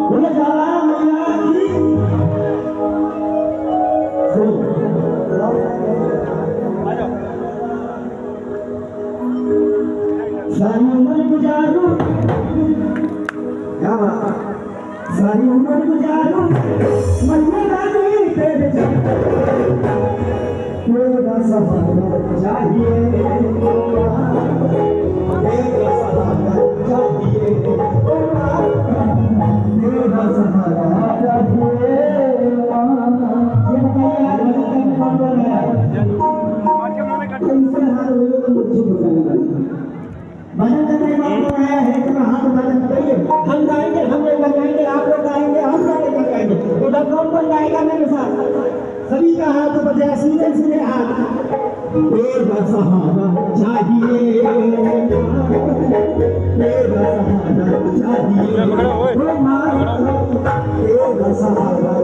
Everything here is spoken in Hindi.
बोले जाला मैया की सारी उम्र गुजारूं क्या बात सारी उम्र गुजारूं मन में रानी तेरे तेरा सहारा चाहिए तेरा सहारा चाहिए तेरा सहारा चाहिए ये बताइए कौन बोल रहा है इनसे हाथ हुए तो मुझे बताइए भजन करने वाला आया है तो हाथ भजन करिए हम गाएंगे हम लोग गाएंगे आप लोग गाएंगे हम लोग गाएंगे उधर कौन कौन गाएगा मेरे साथ सभी का हाथ बजे सीधे सीधे हाथ तेरा सहारा चाहिए तेरा सहारा चाहिए तेरा सहारा